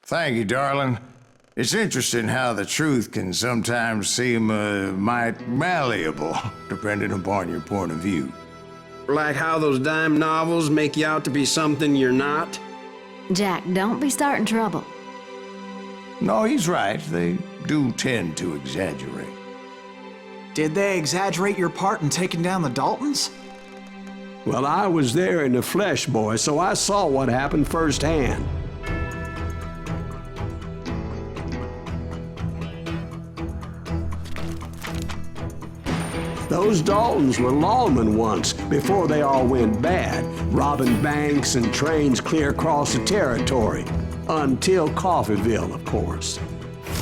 Thank you, darling. It's interesting how the truth can sometimes seem, might malleable, depending upon your point of view. Like how those dime novels make you out to be something you're not? Jack, don't be starting trouble. No, he's right. They do tend to exaggerate. Did they exaggerate your part in taking down the Daltons? Well, I was there in the flesh, boy, so I saw what happened firsthand. Those Daltons were lawmen once, before they all went bad, robbing banks and trains clear across the territory. Until Coffeeville, of course.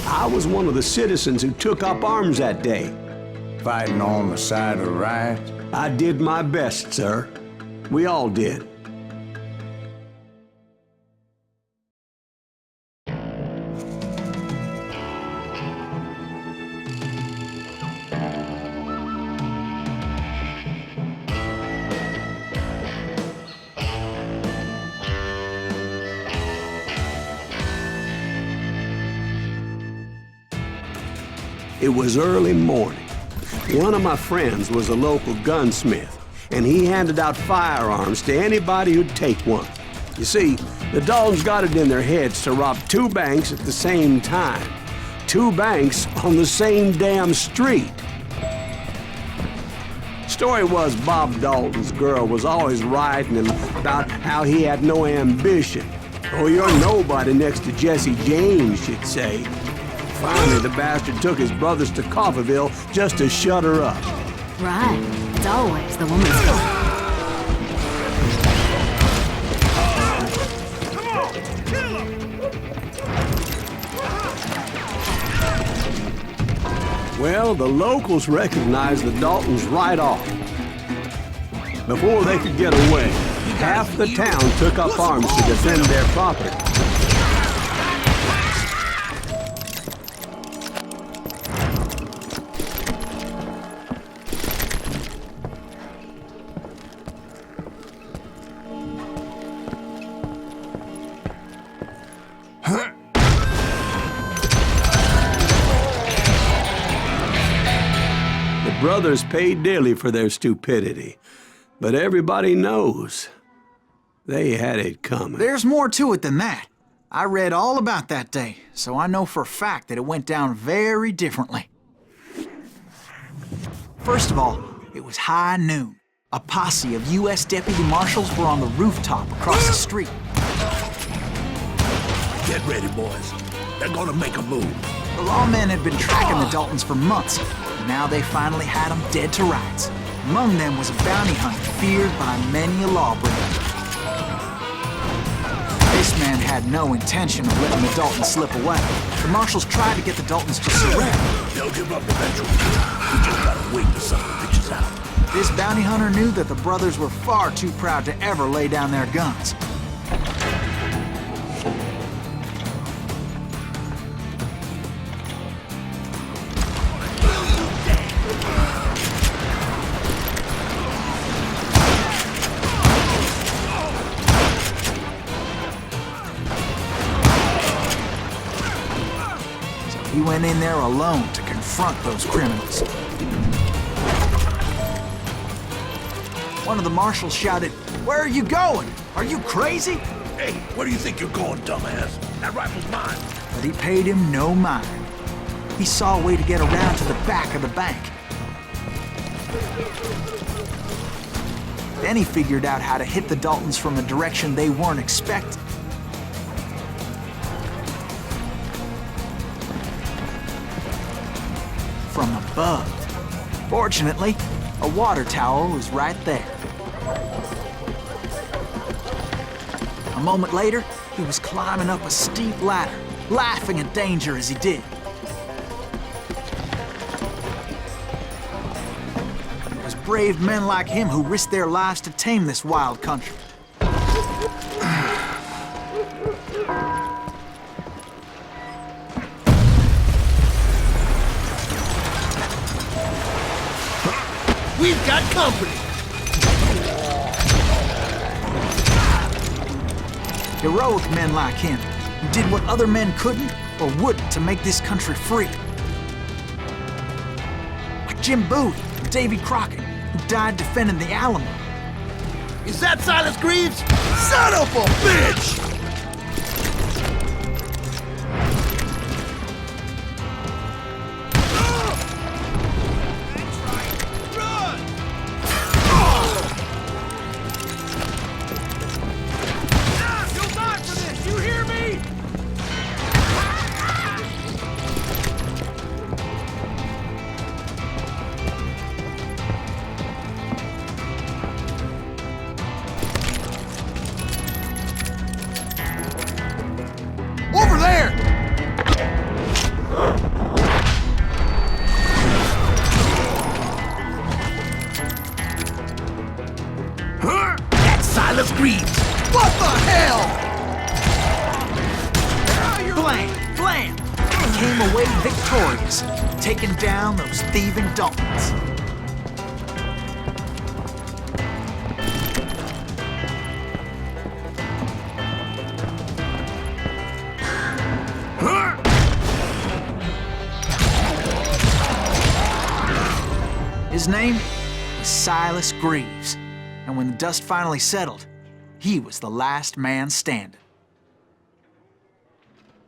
I was one of the citizens who took up arms that day. Fighting on the side of right? I did my best, sir. We all did. It was early morning. One of my friends was a local gunsmith, and he handed out firearms to anybody who'd take one. You see, the Daltons got it in their heads to rob two banks at the same time. Two banks on the same damn street. Story was Bob Dalton's girl was always writing about how he had no ambition. Oh, you're nobody next to Jesse James, she'd say. Finally, the bastard took his brothers to Coffeeville just to shut her up. Right. It's always the woman's fault. Come on! Kill him! Well, the locals recognized the Daltons right off. Before they could get away, half the town took up arms to defend their property. The brothers paid dearly for their stupidity, but everybody knows they had it coming. There's more to it than that. I read all about that day, so I know for a fact that it went down very differently. First of all, it was high noon. A posse of U.S. deputy marshals were on the rooftop across the street. Get ready, boys. They're gonna make a move. The lawmen had been tracking the Daltons for months. Now they finally had them dead to rights. Among them was a bounty hunter feared by many a lawbreaker. This man had no intention of letting the Daltons slip away. The marshals tried to get the Daltons to surrender. They'll give up eventually. We just gotta wait till some of the bitches out. This bounty hunter knew that the brothers were far too proud to ever lay down their guns. He went in there alone to confront those criminals. One of the marshals shouted, "Where are you going? Are you crazy?" Hey, where do you think you're going, dumbass? That rifle's mine. But he paid him no mind. He saw a way to get around to the back of the bank. Then he figured out how to hit the Daltons from a direction they weren't expecting. From above. Fortunately, a water tower was right there. A moment later, he was climbing up a steep ladder, laughing at danger as he did. It was brave men like him who risked their lives to tame this wild country. We've got company! Heroic men like him, who did what other men couldn't or wouldn't to make this country free. Like Jim Bowie and Davy Crockett, who died defending the Alamo. Is that Silas Greaves? Son of a bitch! Over there! Huh? That's Silas Greaves! What the hell? Blam! Blam! Came away victorious, taking down those thieving Daltons. His name was Silas Greaves, and when the dust finally settled, he was the last man standing.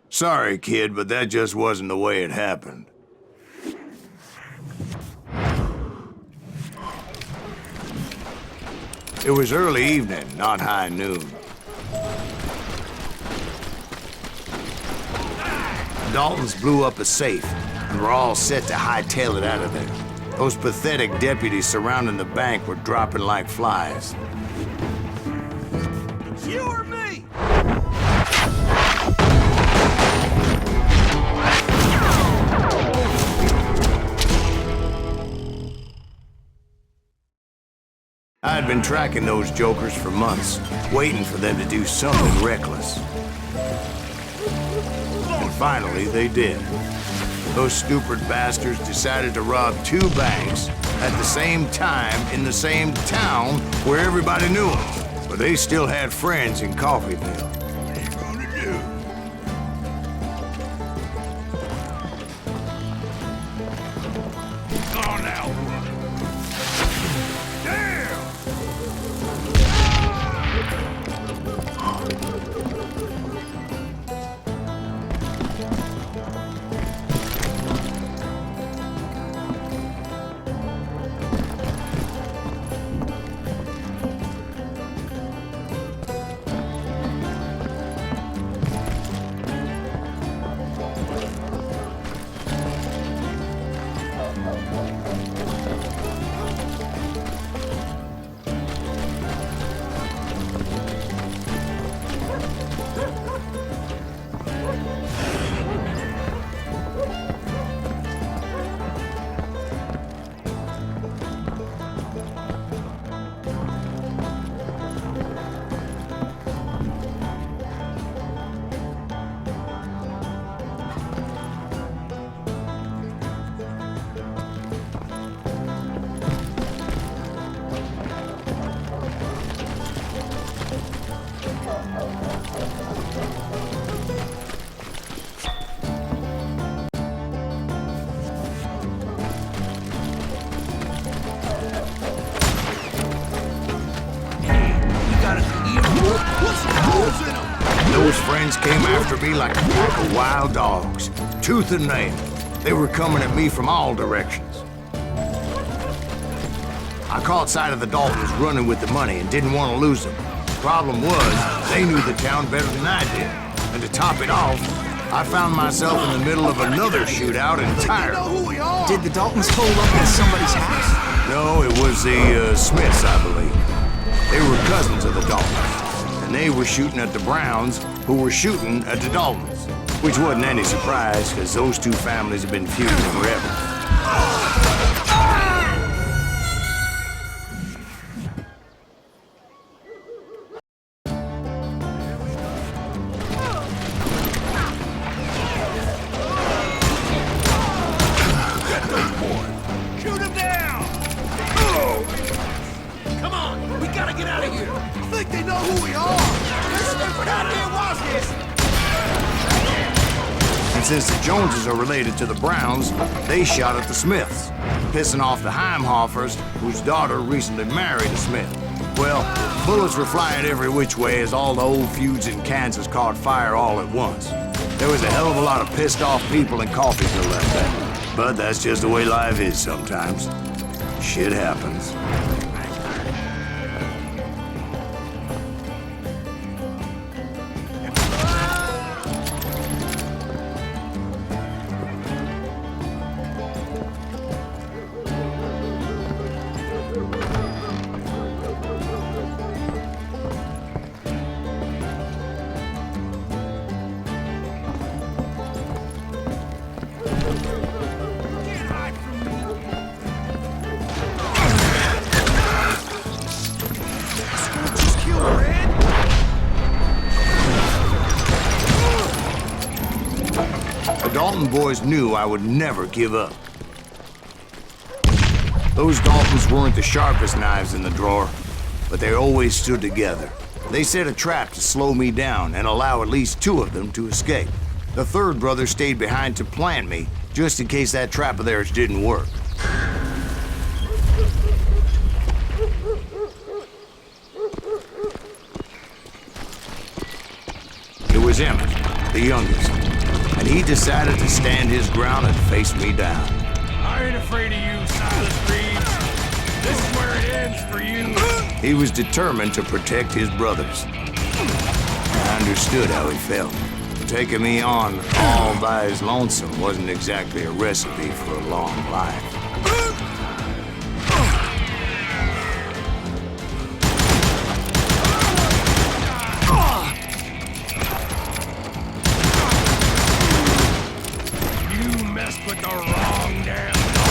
Sorry, kid, but that just wasn't the way it happened. It was early evening, not high noon. The Daltons blew up a safe, and were all set to hightail it out of there. Those pathetic deputies surrounding the bank were dropping like flies. You or me? I had been tracking those jokers for months, waiting for them to do something reckless. And finally, they did. Those stupid bastards decided to rob 2 banks at the same time in the same town where everybody knew them. But they still had friends in Coffeyville. What are you gonna do? Oh, now run. Damn! Those friends came after me like a pack of wild dogs, tooth and nail. They were coming at me from all directions. I caught sight of the Daltons running with the money and didn't want to lose them. Problem was, they knew the town better than I did. And to top it off, I found myself in the middle of another shootout entirely. Did the Daltons hold up at somebody's house? No, it was the Smiths, I believe. They were cousins of the Daltons, and they were shooting at the Browns, who were shooting at the Daltons. Which wasn't any surprise, because those 2 families have been feuding forever. Shoot him down! get out of here! I think they know who we are! This stupid idea was his! And since the Joneses are related to the Browns, they shot at the Smiths, pissing off the Heimhoffers, whose daughter recently married a Smith. Well, bullets were flying every which way as all the old feuds in Kansas caught fire all at once. There was a hell of a lot of pissed off people in Coffeeville that day. But that's just the way life is sometimes. Shit happens. The Dalton boys knew I would never give up. Those Daltons weren't the sharpest knives in the drawer, but they always stood together. They set a trap to slow me down and allow at least two of them to escape. The third brother stayed behind to plant me, just in case that trap of theirs didn't work. It was Emmett, the youngest, and he decided to stand his ground and face me down. I ain't afraid of you, Silas Reeves. This is where it ends for you. He was determined to protect his brothers. I understood how he felt. Taking me on all by his lonesome wasn't exactly a recipe for a long life. You messed with the wrong damn dog.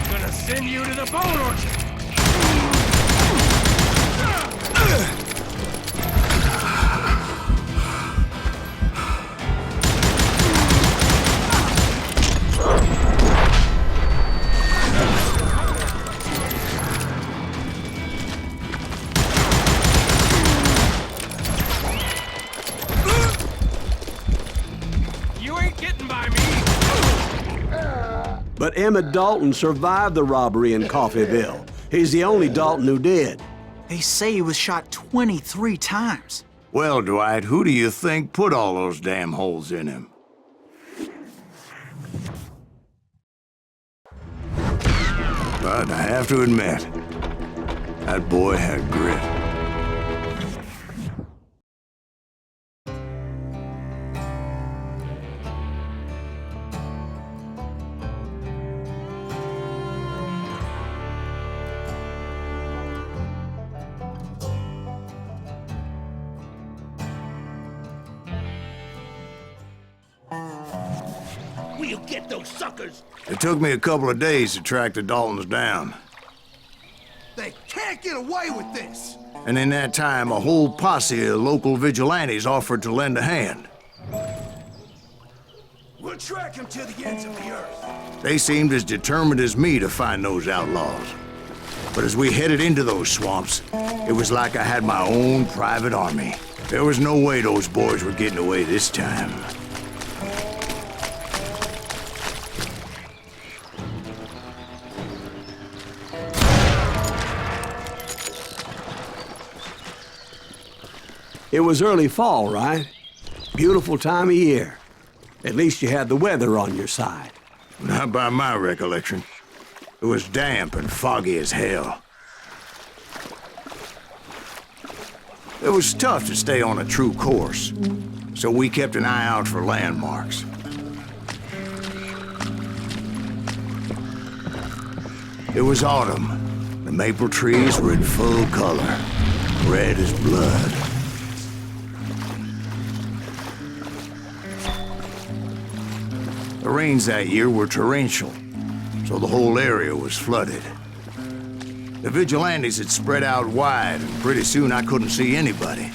Gonna send you to the bone orchard. You ain't getting by me. But Emmett Dalton survived the robbery in Coffeeville. He's the only Dalton who did. They say he was shot 23 times. Well, Dwight, who do you think put all those damn holes in him? But I have to admit, that boy had grit. We'll get those suckers! It took me a couple of days to track the Daltons down. They can't get away with this! And in that time, a whole posse of local vigilantes offered to lend a hand. We'll track him to the ends of the earth. They seemed as determined as me to find those outlaws. But as we headed into those swamps, it was like I had my own private army. There was no way those boys were getting away this time. It was early fall, right? Beautiful time of year. At least you had the weather on your side. Not by my recollection. It was damp and foggy as hell. It was tough to stay on a true course, so we kept an eye out for landmarks. It was autumn. The maple trees were in full color, red as blood. The rains that year were torrential, so the whole area was flooded. The vigilantes had spread out wide, and pretty soon I couldn't see anybody.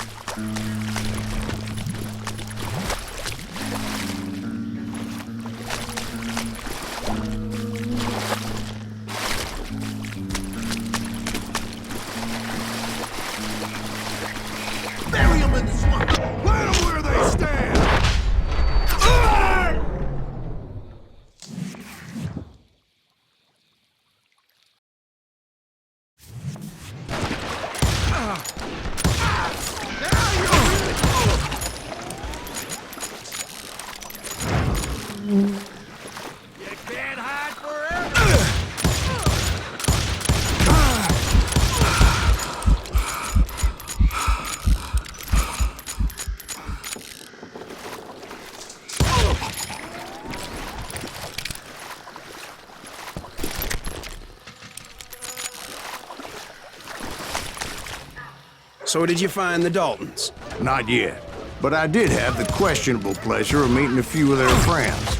So did you find the Daltons? Not yet. But I did have the questionable pleasure of meeting a few of their friends.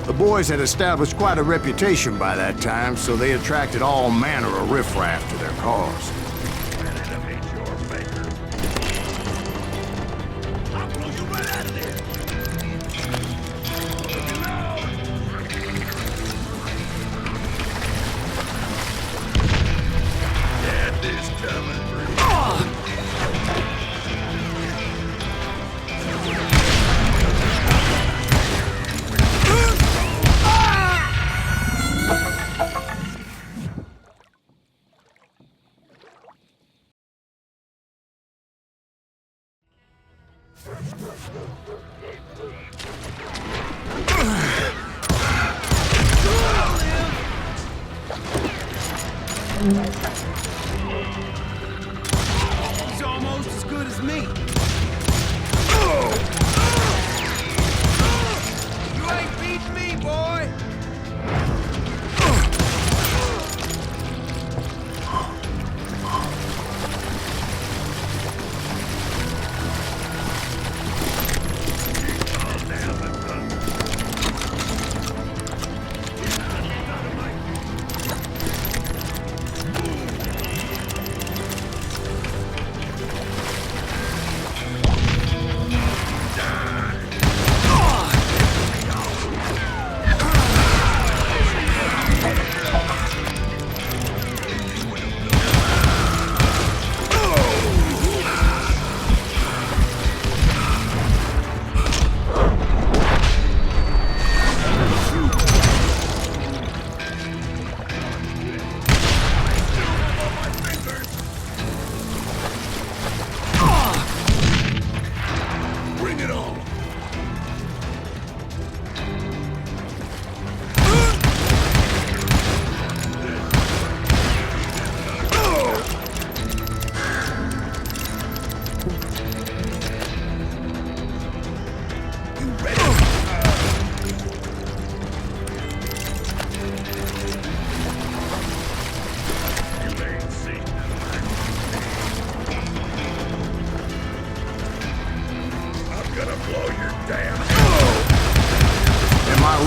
The boys had established quite a reputation by that time, so they attracted all manner of riffraff to their cause. He's almost as good as me. You ain't beating me, boy.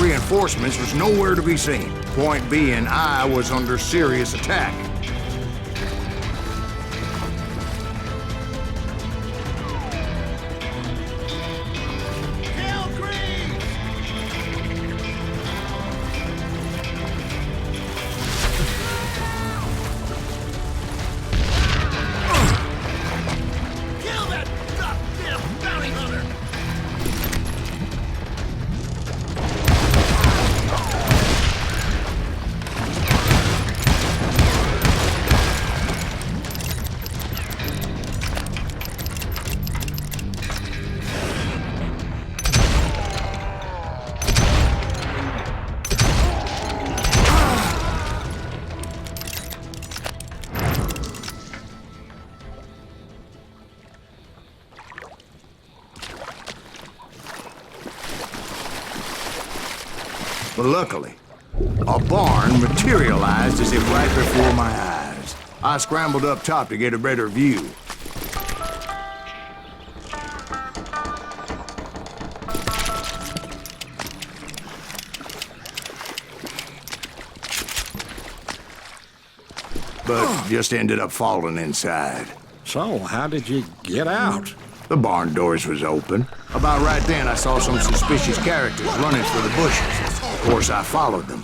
Reinforcements was nowhere to be seen. Point being, I was under serious attack. Kill that goddamn bounty hunter! But luckily, a barn materialized as if right before my eyes. I scrambled up top to get a better view. But just ended up falling inside. So, how did you get out? The barn doors was open. About right then, I saw some suspicious characters running for the bushes. Of course, I followed them.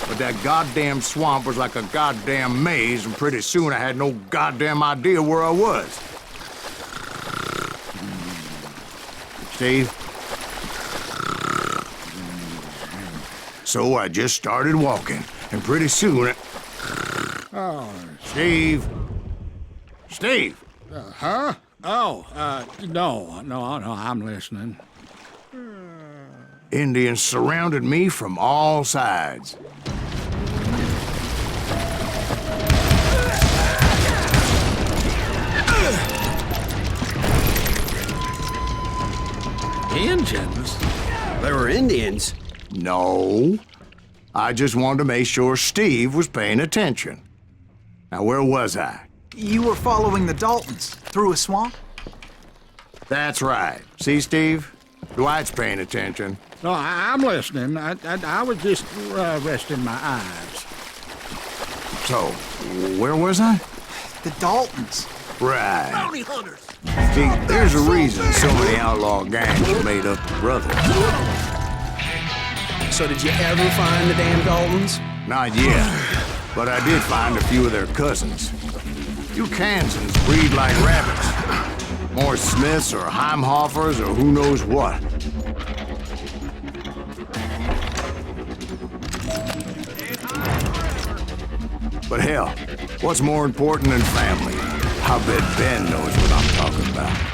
But that goddamn swamp was like a goddamn maze, and pretty soon I had no goddamn idea where I was. Steve? So I just started walking, and pretty soon Oh, Steve? Steve! huh? Oh, no, I'm listening. Indians surrounded me from all sides. Indians? There were Indians. No. I just wanted to make sure Steve was paying attention. Now, where was I? You were following the Daltons through a swamp? That's right. See, Steve? Dwight's paying attention. No, I'm listening. I was just resting my eyes. So, where was I? The Daltons. Right. Bounty hunters! See, there's a reason so many outlaw gangs are made up of brothers. So did you ever find the damn Daltons? Not yet, but I did find a few of their cousins. You Kansans breed like rabbits. More Smiths or Heimhoffers or who knows what. But hell, what's more important than family? I bet Ben knows what I'm talking about.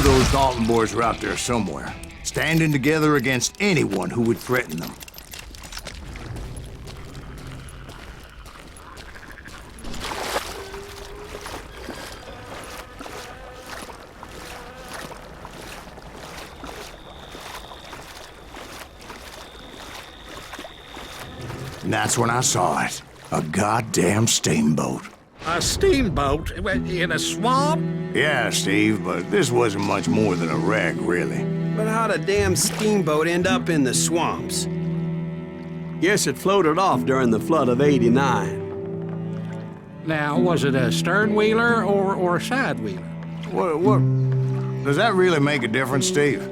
Those Dalton boys were out there somewhere, standing together against anyone who would threaten them. And that's when I saw it. A goddamn steamboat. A steamboat in a swamp? Yeah, Steve, but this wasn't much more than a wreck, really. But how'd a damn steamboat end up in the swamps? Guess it floated off during the flood of '89. Now, was it a stern wheeler or a side wheeler? What? Does that really make a difference, Steve?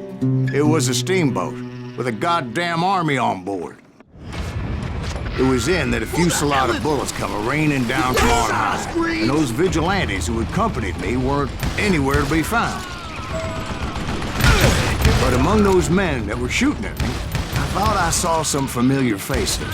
It was a steamboat. with a goddamn army on board. It was then that a fusillade of bullets come raining down from on high, and those vigilantes who accompanied me weren't anywhere to be found. But among those men that were shooting at me, I thought I saw some familiar faces.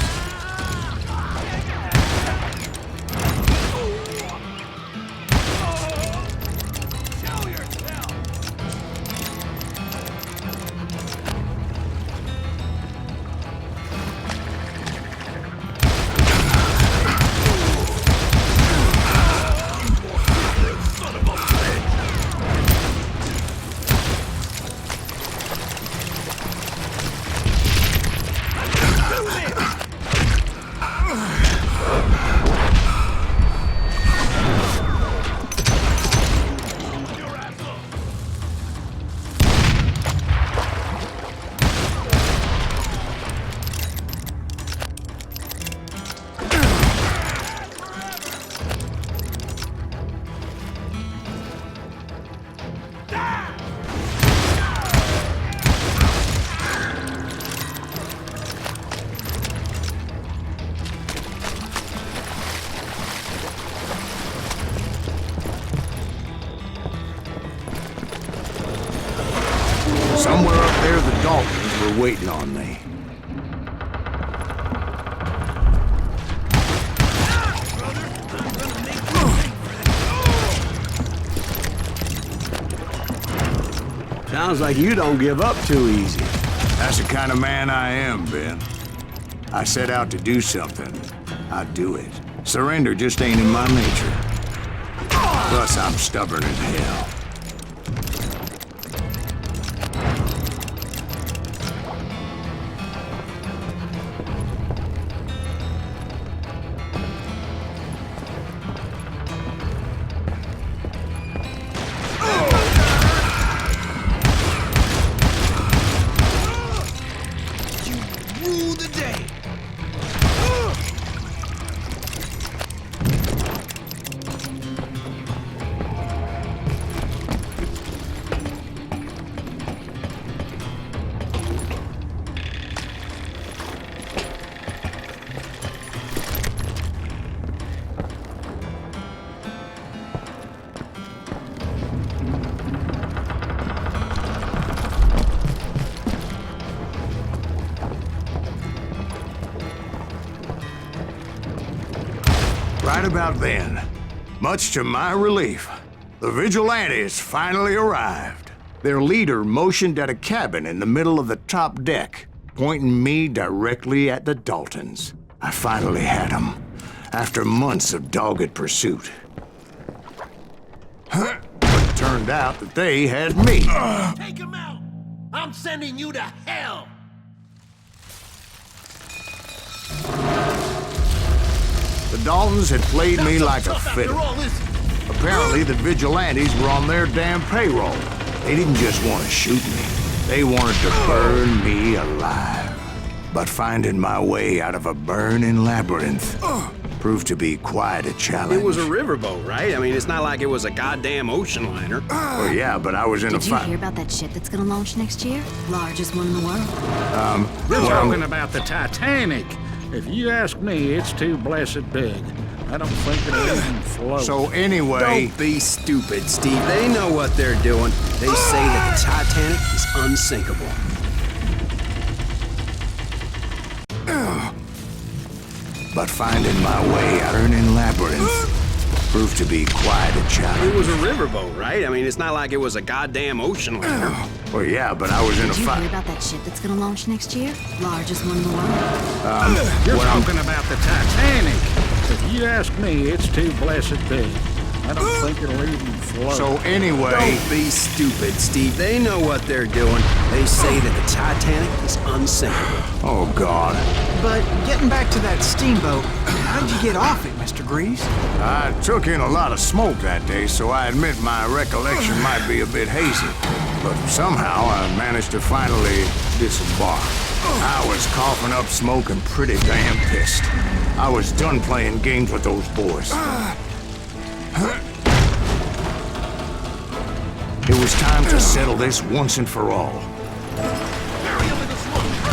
Somewhere up there, the Daltons were waiting on me. Sounds like you don't give up too easy. That's the kind of man I am, Ben. I set out to do something. I do it. Surrender just ain't in my nature. Plus, I'm stubborn as hell. Right about then, much to my relief, the vigilantes finally arrived. Their leader motioned at a cabin in the middle of the top deck, pointing me directly at the Daltons. I finally had them, after months of dogged pursuit. But it turned out that they had me. Take him out! I'm sending you to hell! The Daltons had played me like a fiddle. Apparently, the vigilantes were on their damn payroll. They didn't just want to shoot me. They wanted to burn me alive. But finding my way out of a burning labyrinth proved to be quite a challenge. It was a riverboat, right? I mean, it's not like it was a goddamn ocean liner. Well, yeah, but I was in a Did you fight. hear about that ship that's gonna launch next year? Largest one in the world. You're talking about the Titanic. If you ask me, it's too blessed big. I don't think it'll even float. So anyway, Don't be stupid, Steve. They know what they're doing. They say that the Titanic is unsinkable. but finding my way out of an labyrinth proved to be quite a challenge. It was a riverboat, right? I mean, it's not like it was a goddamn ocean liner. Well, yeah, but I was in a Did you fight. hear about that ship that's gonna launch next year? Largest one in the world. You're Well, talking about the Titanic. If you ask me, it's too blessed big. I don't think it'll even float. So anyway, Don't be stupid, Steve. They know what they're doing. They say that the Titanic is unsinkable. oh God, But getting back to that steamboat, how'd you get off it, Mr. Greaves? I took in a lot of smoke that day, so I admit my recollection might be a bit hazy. But somehow I managed to finally disembark. I was coughing up smoke and pretty damn pissed. I was done playing games with those boys. It was time to settle this once and for all. Bury him in the swamp!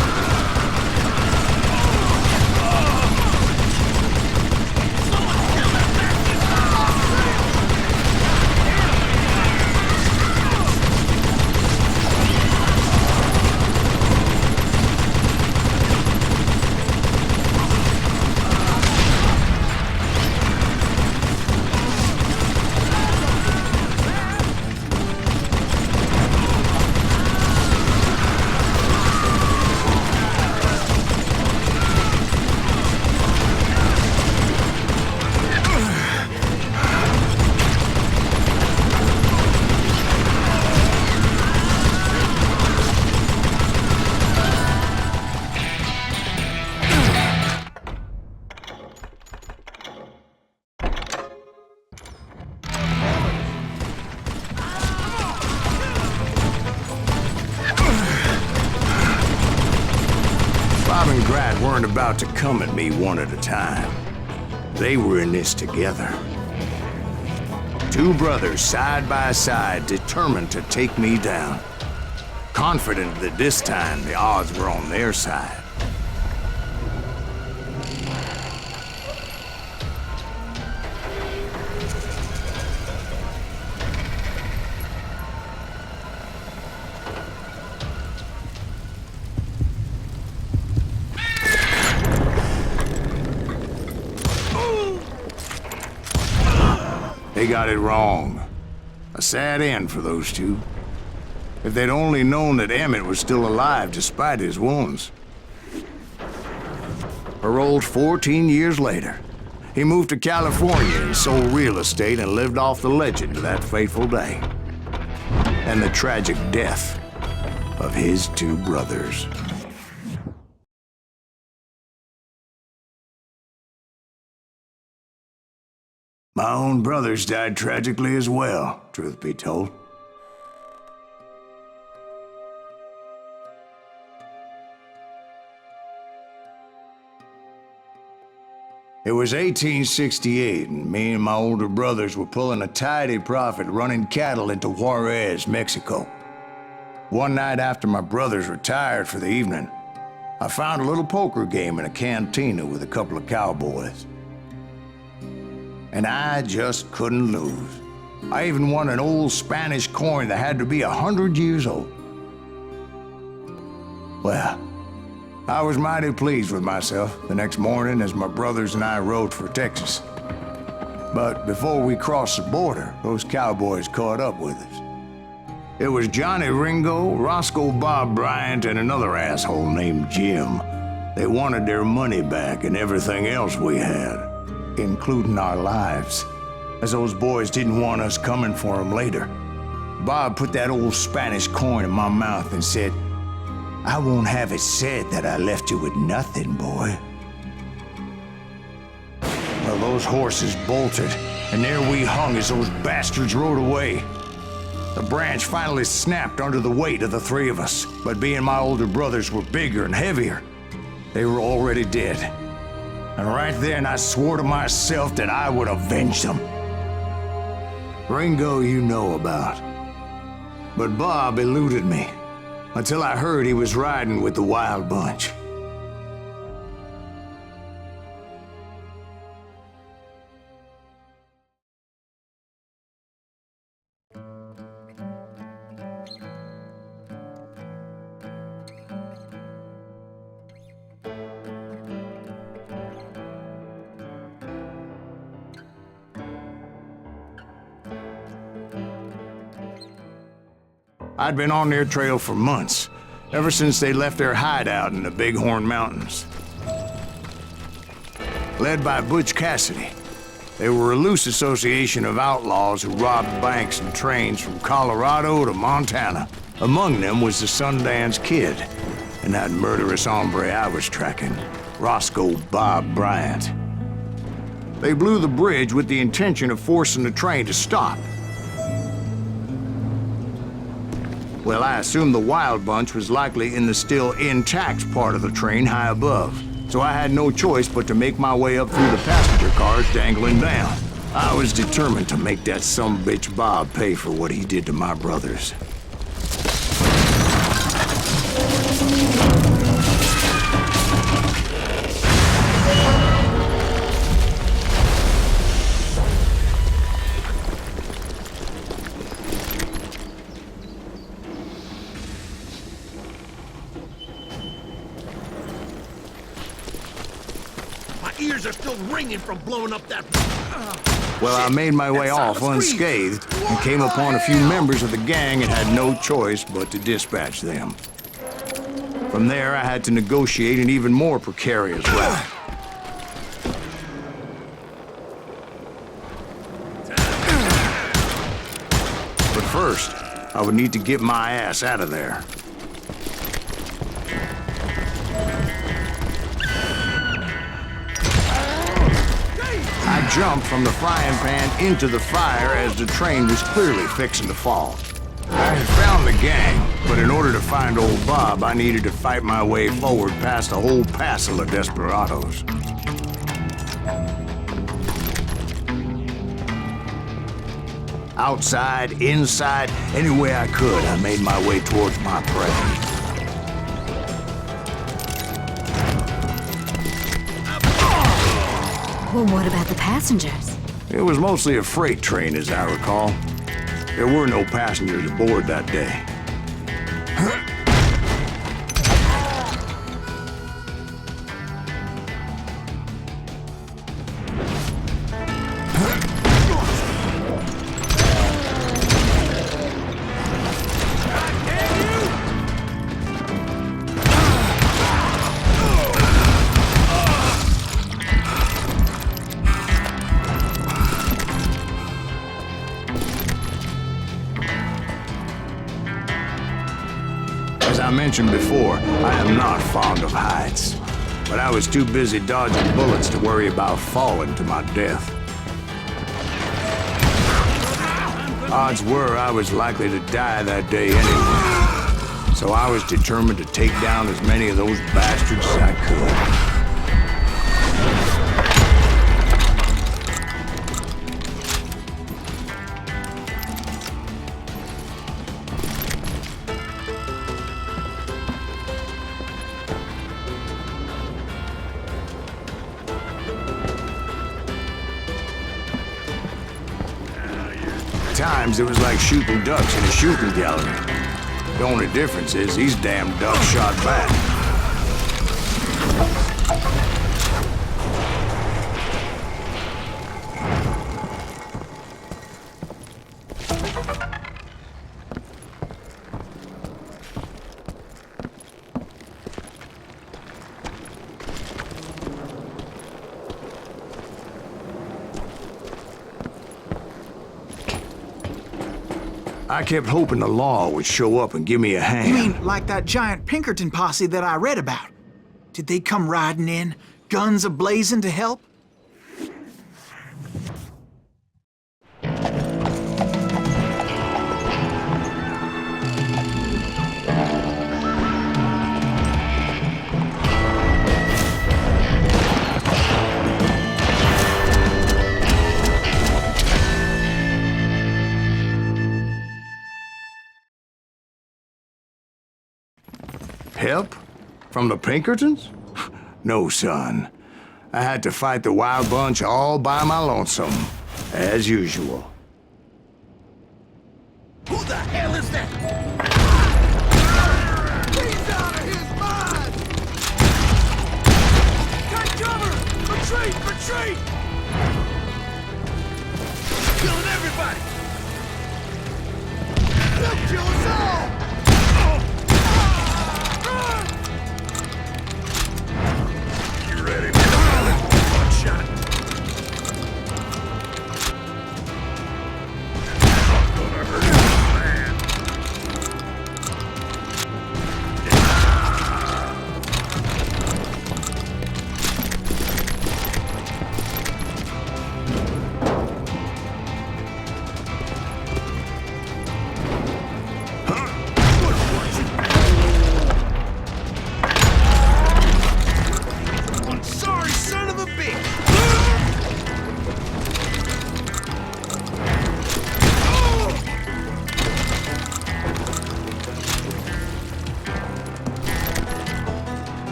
Bob and Grat weren't about to come at me one at a time. They were in this together. Two brothers side by side, determined to take me down. Confident that this time the odds were on their side. They got it wrong. A sad end for those two. If they'd only known that Emmett was still alive despite his wounds. Paroled 14 years later, he moved to California and sold real estate and lived off the legend of that fateful day. And the tragic death of his two brothers. My own brothers died tragically as well, truth be told. It was 1868, and me and my older brothers were pulling a tidy profit running cattle into Juarez, Mexico. One night after my brothers retired for the evening, I found a little poker game in a cantina with a couple of cowboys. And I just couldn't lose. I even won an old Spanish coin that had to be 100 years old. Well, I was mighty pleased with myself the next morning as my brothers and I rode for Texas. But before we crossed the border, those cowboys caught up with us. It was Johnny Ringo, Roscoe Bob Bryant, and another asshole named Jim. They wanted their money back and everything else we had, including our lives, as those boys didn't want us coming for them later. Bob put that old Spanish coin in my mouth and said, "I won't have it said that I left you with nothing, boy." Well, those horses bolted, and there we hung as those bastards rode away. The branch finally snapped under the weight of the three of us, but being my older brothers were bigger and heavier, they were already dead. And right then, I swore to myself that I would avenge them. Ringo you know about. But Bob eluded me, until I heard he was riding with the Wild Bunch. I'd been on their trail for months, ever since they left their hideout in the Bighorn Mountains. Led by Butch Cassidy, they were a loose association of outlaws who robbed banks and trains from Colorado to Montana. Among them was the Sundance Kid, and that murderous hombre I was tracking, Roscoe Bob Bryant. They blew the bridge with the intention of forcing the train to stop. Well, I assumed the Wild Bunch was likely in the still intact part of the train high above, so I had no choice but to make my way up through the passenger cars dangling down. I was determined to make that sumbitch Bob pay for what he did to my brothers. Ears are still ringing from blowing up that... Well, I made my way off unscathed and came upon a few members of the gang and had no choice but to dispatch them. From there, I had to negotiate an even more precarious route. But first, I would need to get my ass out of there. I jumped from the frying pan into the fire as the train was clearly fixing to fall. I had found the gang, but in order to find old Bob, I needed to fight my way forward past a whole passel of desperados. Outside, inside, any way I could, I made my way towards my prey. Well, what about the passengers? It was mostly a freight train, as I recall. There were no passengers aboard that day. As I mentioned before, I am not fond of heights. But I was too busy dodging bullets to worry about falling to my death. Odds were I was likely to die that day anyway. So I was determined to take down as many of those bastards as I could. Times it was like shooting ducks in a shooting gallery. The only difference is these damn ducks shot back. I kept hoping the law would show up and give me a hand. You mean like that giant Pinkerton posse that I read about? Did they come riding in, guns a-blazing to help? Help? From the Pinkertons? No, son. I had to fight the wild bunch all by my lonesome, as usual. Who the hell is that? He's out of his mind! Take cover! Retreat! Retreat! Killing everybody! They'll kill us all! You ready? One shot. That's gonna hurt you, man.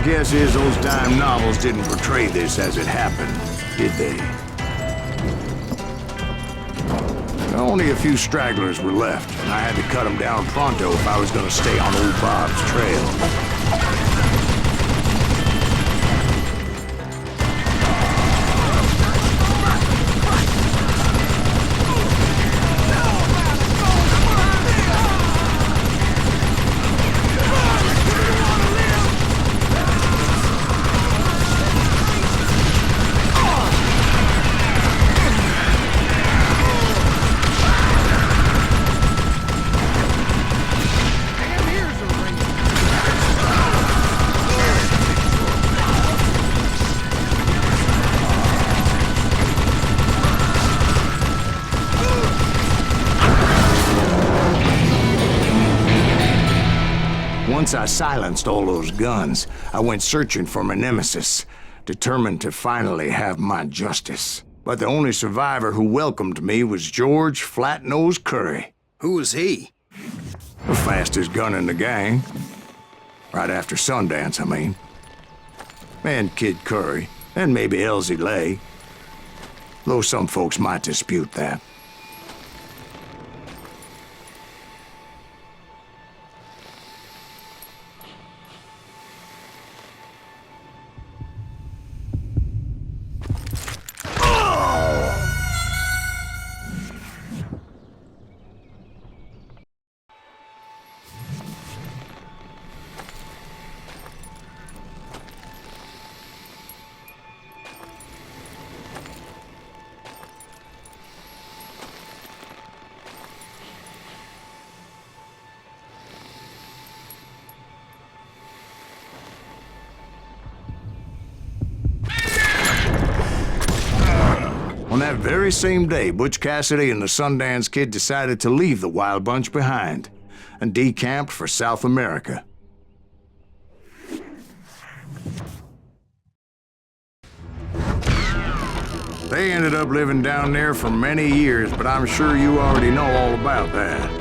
Guess is those dime novels didn't portray this as it happened, did they? Only a few stragglers were left, and I had to cut them down pronto if I was going to stay on old Bob's trail. Once I silenced all those guns, I went searching for my nemesis, determined to finally have my justice. But the only survivor who welcomed me was George Flat-Nose Curry. Who was he? The fastest gun in the gang. Right after Sundance, I mean. And Kid Curry, and maybe Elsie Lay. Though some folks might dispute that. On that very same day, Butch Cassidy and the Sundance Kid decided to leave the Wild Bunch behind and decamped for South America. They ended up living down there for many years, but I'm sure you already know all about that.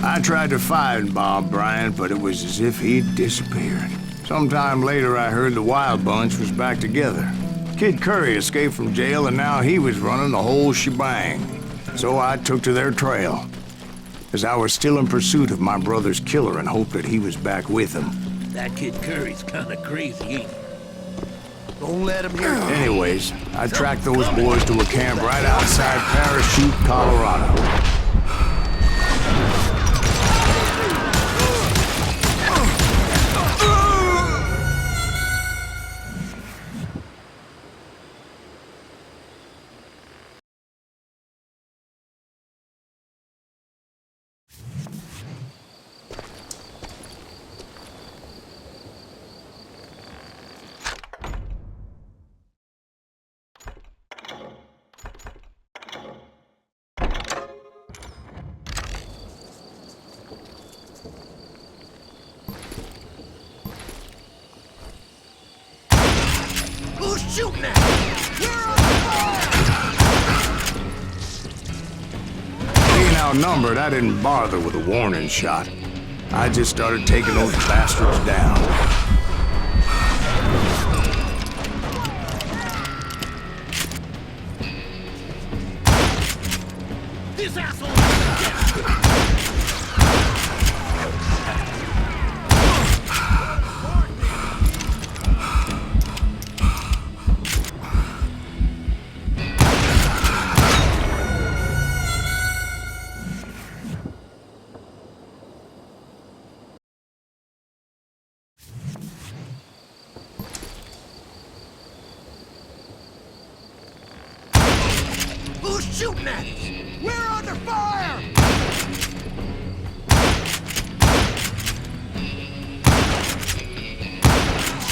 I tried to find Bob Bryant, but it was as if he'd disappeared. Sometime later, I heard the Wild Bunch was back together. Kid Curry escaped from jail, and now he was running the whole shebang. So I took to their trail, as I was still in pursuit of my brother's killer and hoped that he was back with him. That Kid Curry's kinda crazy, ain't he? Don't let him hear you. Anyways, I tracked those boys to a camp right outside Parachute, Colorado. Who's shooting at us? We're on fire! Being outnumbered, I didn't bother with a warning shot. I just started taking those bastards down. This asshole! Who's shooting at us? We're under fire!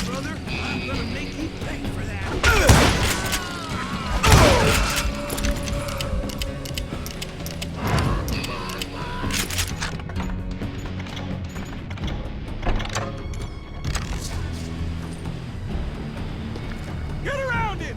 Brother, I'm gonna make you pay for that. Get around him!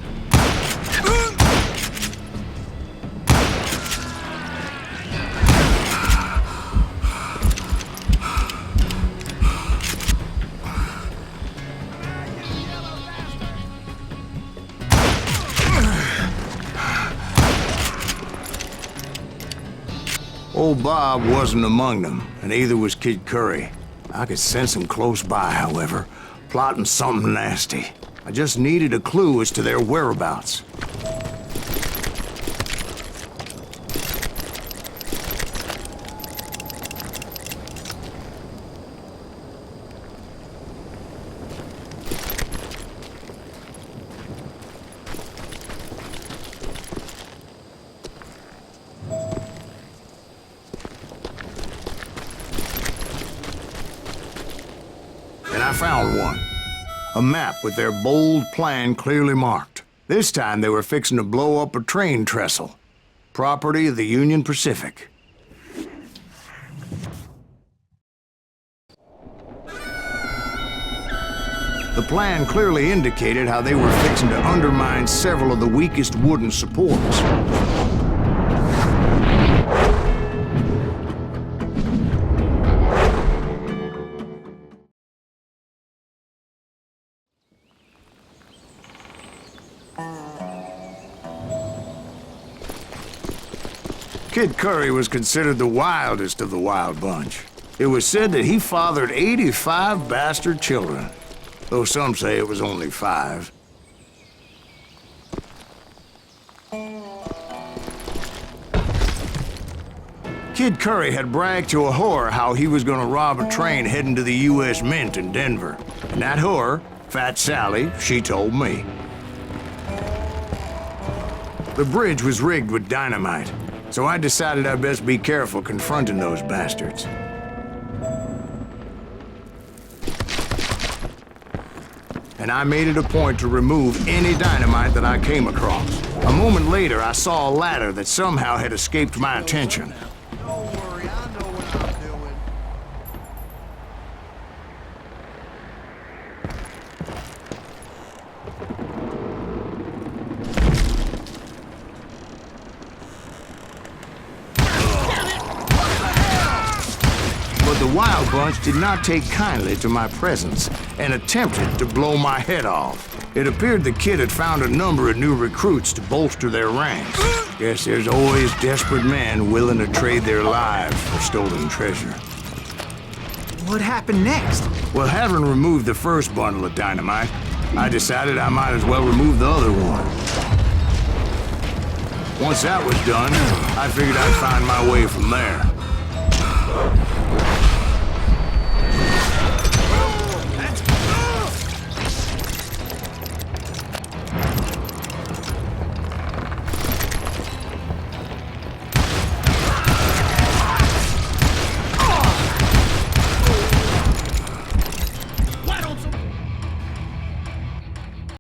Old Bob wasn't among them, and neither was Kid Curry. I could sense him close by, however, plotting something nasty. I just needed a clue as to their whereabouts. I found one. A map with their bold plan clearly marked. This time they were fixing to blow up a train trestle. Property of the Union Pacific. The plan clearly indicated how they were fixing to undermine several of the weakest wooden supports. Kid Curry was considered the wildest of the wild bunch. It was said that he fathered 85 bastard children, though some say it was only 5. Kid Curry had bragged to a whore how he was gonna rob a train heading to the U.S. Mint in Denver. And that whore, Fat Sally, she told me. The bridge was rigged with dynamite, so I decided I'd best be careful confronting those bastards. And I made it a point to remove any dynamite that I came across. A moment later, I saw a ladder that somehow had escaped my attention. Don't worry, I know what I'm doing. But the Wild Bunch did not take kindly to my presence and attempted to blow my head off. It appeared the kid had found a number of new recruits to bolster their ranks. Guess there's always desperate men willing to trade their lives for stolen treasure. What happened next? Well, having removed the first bundle of dynamite, I decided I might as well remove the other one. Once that was done, I figured I'd find my way from there.